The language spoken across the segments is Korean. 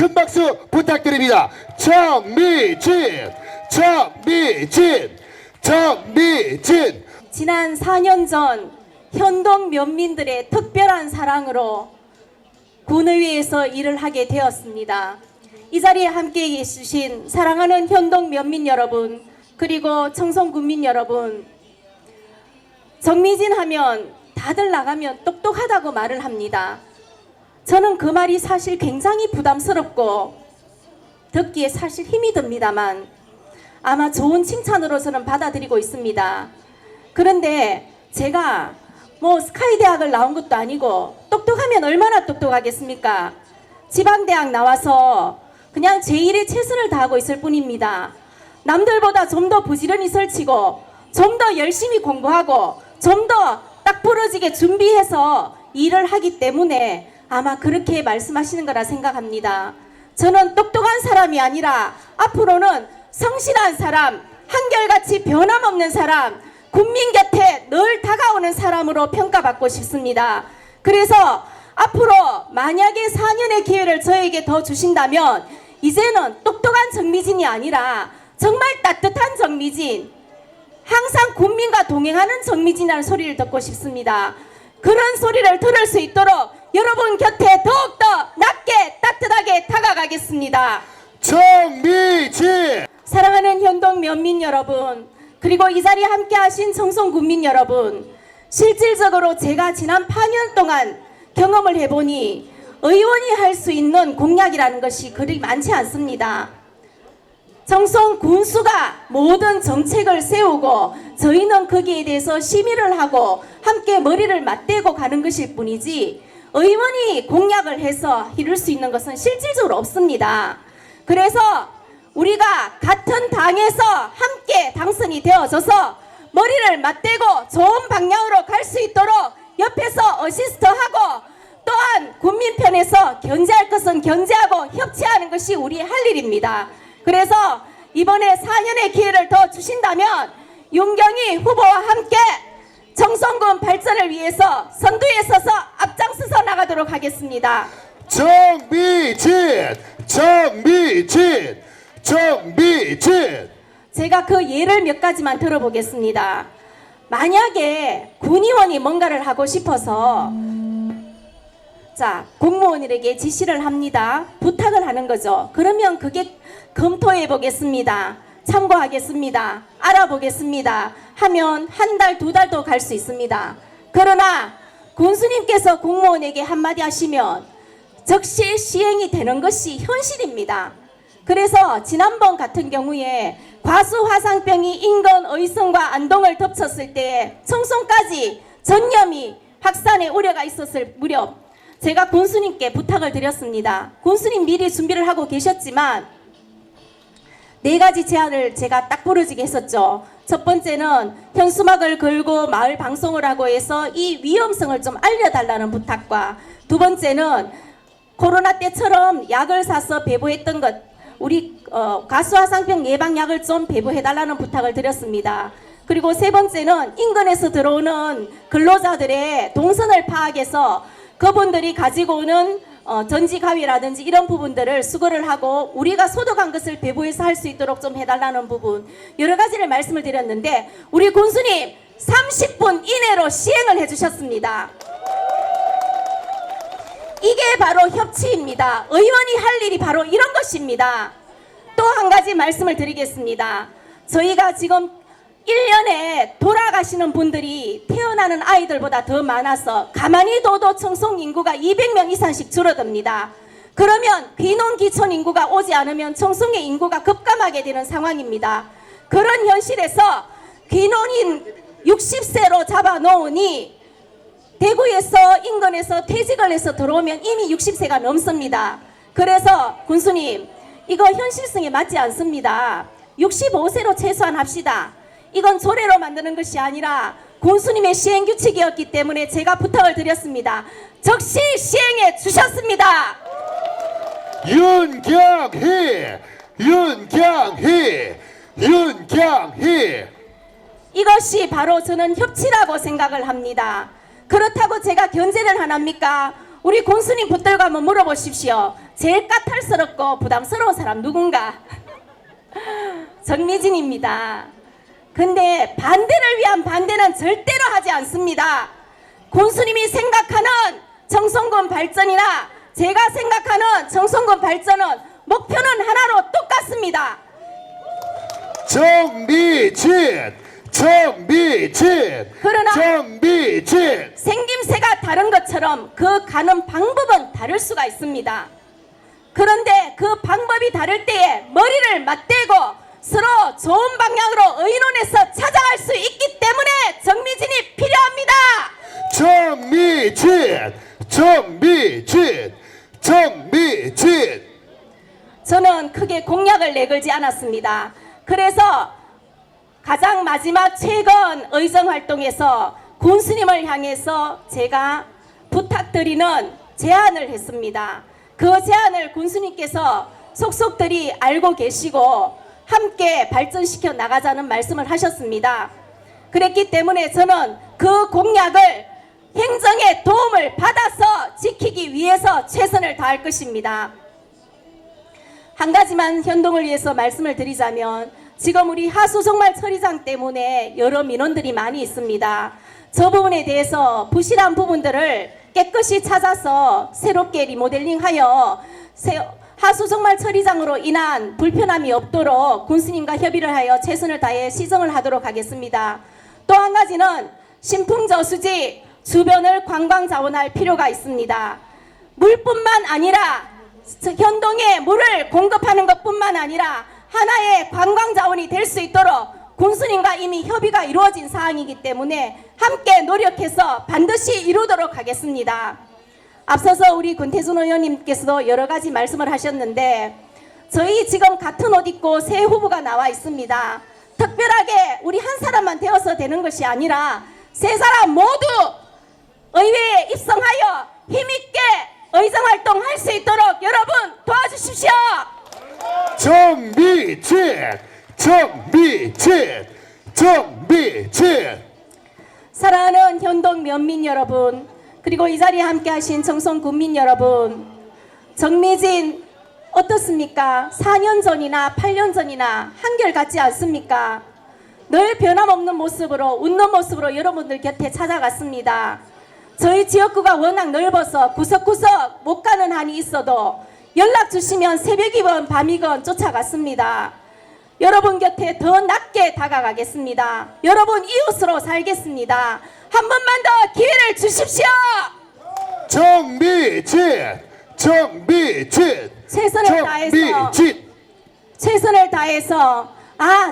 큰 박수 부탁드립니다. 정미진. 지난 4년 전 현동 면민들의 특별한 사랑으로 군의회에서 일을 하게 되었습니다. 이 자리에 함께 계신 사랑하는 현동 면민 여러분, 그리고 청송군민 여러분, 정미진 하면 다들 나가면 똑똑하다고 말을 합니다. 저는 그 말이 사실 굉장히 부담스럽고 듣기에 사실 힘이 듭니다만 아마 좋은 칭찬으로 저는 받아들이고 있습니다. 그런데 제가 스카이대학을 나온 것도 아니고 똑똑하면 얼마나 똑똑하겠습니까? 지방대학 나와서 그냥 제1의 최선을 다하고 있을 뿐입니다. 남들보다 좀 더 부지런히 설치고 좀 더 열심히 공부하고 좀 더 딱 부러지게 준비해서 일을 하기 때문에 아마 그렇게 말씀하시는 거라 생각합니다. 저는 똑똑한 사람이 아니라 앞으로는 성실한 사람, 한결같이 변함없는 사람, 국민 곁에 늘 다가오는 사람으로 평가받고 싶습니다. 그래서 앞으로 만약에 4년의 기회를 저에게 더 주신다면 이제는 똑똑한 정미진이 아니라 정말 따뜻한 정미진, 항상 국민과 동행하는 정미진이라는 소리를 듣고 싶습니다. 그런 소리를 들을 수 있도록 여러분 곁에 더욱더 낮게 따뜻하게 다가가겠습니다. 정미진. 사랑하는 현동 면민 여러분, 그리고 이 자리에 함께 하신 청송군민 여러분, 실질적으로 제가 지난 8년 동안 경험을 해보니 의원이 할 수 있는 공약이라는 것이 그리 많지 않습니다. 청송 군수가 모든 정책을 세우고 저희는 거기에 대해서 심의를 하고 함께 머리를 맞대고 가는 것일 뿐이지 의원이 공약을 해서 이룰 수 있는 것은 실질적으로 없습니다. 그래서 우리가 같은 당에서 함께 당선이 되어져서 머리를 맞대고 좋은 방향으로 갈 수 있도록 옆에서 어시스트하고 또한 국민 편에서 견제할 것은 견제하고 협치하는 것이 우리의 할 일입니다. 그래서 이번에 4년의 기회를 더 주신다면 윤경희 후보와 함께 청송군 발전을 위해서 선두에 서서 앞장서서 나가도록 하겠습니다. 정미진. 제가 그 예를 몇 가지만 들어보겠습니다. 만약에 군의원이 뭔가를 하고 싶어서 공무원에게 지시를 합니다. 부탁을 하는 거죠. 그러면 그게 검토해 보겠습니다. 참고하겠습니다. 알아보겠습니다. 하면 한 달, 두 달도 갈 수 있습니다. 그러나 군수님께서 공무원에게 한마디 하시면 즉시 시행이 되는 것이 현실입니다. 그래서 지난번 같은 경우에 과수화상병이 인근 의성과 안동을 덮쳤을 때 청송까지 전염이 확산의 우려가 있었을 무렵 제가 군수님께 부탁을 드렸습니다. 군수님 미리 준비를 하고 계셨지만 4가지 제안을 제가 딱 부러지게 했었죠. 첫 번째는 현수막을 걸고 마을 방송을 하고 해서 이 위험성을 좀 알려달라는 부탁과 두 번째는 코로나 때처럼 약을 사서 배부했던 것, 우리 가수화상병 예방약을 좀 배부해달라는 부탁을 드렸습니다. 그리고 세 번째는 인근에서 들어오는 근로자들의 동선을 파악해서 그분들이 가지고 오는 전지가위라든지 이런 부분들을 수거를 하고 우리가 소독한 것을 배부해서 할 수 있도록 좀 해달라는 부분, 여러 가지를 말씀을 드렸는데 우리 군수님 30분 이내로 시행을 해주셨습니다. 이게 바로 협치입니다. 의원이 할 일이 바로 이런 것입니다. 또 한 가지 말씀을 드리겠습니다. 저희가 지금 1년에 돌아가시는 분들이 태어나는 아이들보다 더 많아서 가만히 둬도 청송 인구가 200명 이상씩 줄어듭니다. 그러면 귀농귀촌 인구가 오지 않으면 청송의 인구가 급감하게 되는 상황입니다. 그런 현실에서 귀농인 60세로 잡아놓으니 대구에서 인근에서 퇴직을 해서 들어오면 이미 60세가 넘습니다. 그래서 군수님, 이거 현실성에 맞지 않습니다. 65세로 최소한 합시다. 이건 조례로 만드는 것이 아니라 군수님의 시행규칙이었기 때문에 제가 부탁을 드렸습니다. 즉시 시행해 주셨습니다. 윤경희. 이것이 바로 저는 협치라고 생각을 합니다. 그렇다고 제가 견제를 하나입니까? 우리 군수님 붙들고 한번 물어보십시오. 제일 까탈스럽고 부담스러운 사람 누군가? 정미진입니다. 근데 반대를 위한 반대는 절대로 하지 않습니다. 군수님이 생각하는 청송군 발전이나 제가 생각하는 청송군 발전은 목표는 하나로 똑같습니다. 정미진, 정미진, 그러나 정미진. 생김새가 다른 것처럼 그 가는 방법은 다를 수가 있습니다. 그런데 그 방법이 다를 때에 머리를 맞대고 서로 좋은 방향으로 의논해서 찾아갈 수 있기 때문에 정미진이 필요합니다. 정미진, 정미진, 정미진. 저는 크게 공약을 내걸지 않았습니다. 그래서 가장 마지막 최근 의정활동에서 군수님을 향해서 제가 부탁드리는 제안을 했습니다. 그 제안을 군수님께서 속속들이 알고 계시고 함께 발전시켜 나가자는 말씀을 하셨습니다. 그랬기 때문에 저는 그 공약을 행정의 도움을 받아서 지키기 위해서 최선을 다할 것입니다. 한 가지만 현동을 위해서 말씀을 드리자면 지금 우리 하수종말 처리장 때문에 여러 민원들이 많이 있습니다. 저 부분에 대해서 부실한 부분들을 깨끗이 찾아서 새롭게 리모델링하여 하수종말 처리장으로 인한 불편함이 없도록 군수님과 협의를 하여 최선을 다해 시정을 하도록 하겠습니다. 또 한 가지는 신풍저수지 주변을 관광 자원할 필요가 있습니다. 물뿐만 아니라 현동에 물을 공급하는 것뿐만 아니라 하나의 관광 자원이 될 수 있도록 군수님과 이미 협의가 이루어진 사항이기 때문에 함께 노력해서 반드시 이루도록 하겠습니다. 앞서서 우리 권태준 의원님께서도 여러 가지 말씀을 하셨는데 저희 지금 같은 옷 입고 새 후보가 나와 있습니다. 특별하게 우리 한 사람만 되어서 되는 것이 아니라 세 사람 모두 의회에 입성하여 힘있게 의정활동 할 수 있도록 여러분 도와주십시오. 정미진, 정미진, 정미진. 사랑하는 현동 면민 여러분, 그리고 이 자리에 함께 하신 청송 군민 여러분, 정미진 어떻습니까? 4년 전이나 8년 전이나 한결같지 않습니까? 늘 변함없는 모습으로 웃는 모습으로 여러분들 곁에 찾아갔습니다. 저희 지역구가 워낙 넓어서 구석구석 못 가는 한이 있어도 연락 주시면 새벽이건 밤이건 쫓아갔습니다. 여러분 곁에 더 낮게 다가가겠습니다. 여러분 이웃으로 살겠습니다. 한 번만 더 기회를 주십시오. 정미진, 정미진, 최선을 다해서 정미진. 최선을 다해서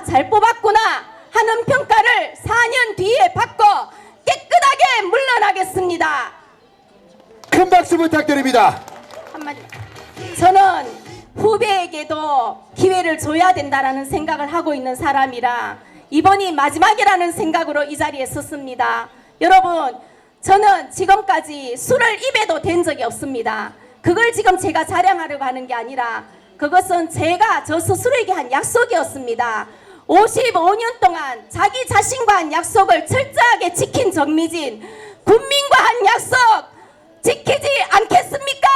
잘 뽑았구나 하는 평가를 4년 뒤에 받고 깨끗하게 물러나겠습니다. 큰 박수 부탁드립니다. 한마디. 저는 후배에게도 기회를 줘야 된다라는 생각을 하고 있는 사람이라 이번이 마지막이라는 생각으로 이 자리에 섰습니다. 여러분, 저는 지금까지 술을 입에도 댄 적이 없습니다. 그걸 지금 제가 자랑하려고 하는 게 아니라 그것은 제가 저 스스로에게 한 약속이었습니다. 55년 동안 자기 자신과 한 약속을 철저하게 지킨 정미진, 국민과 한 약속 지키지 않겠습니까?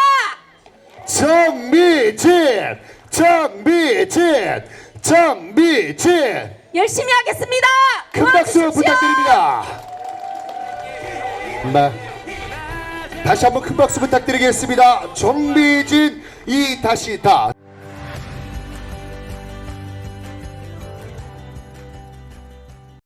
정미진, 정미진, 정미진. 열심히 하겠습니다. 큰 박수 도와주십시오. 부탁드립니다. 다시 한번 큰 박수 부탁드리겠습니다. 정미진 이 다시 다.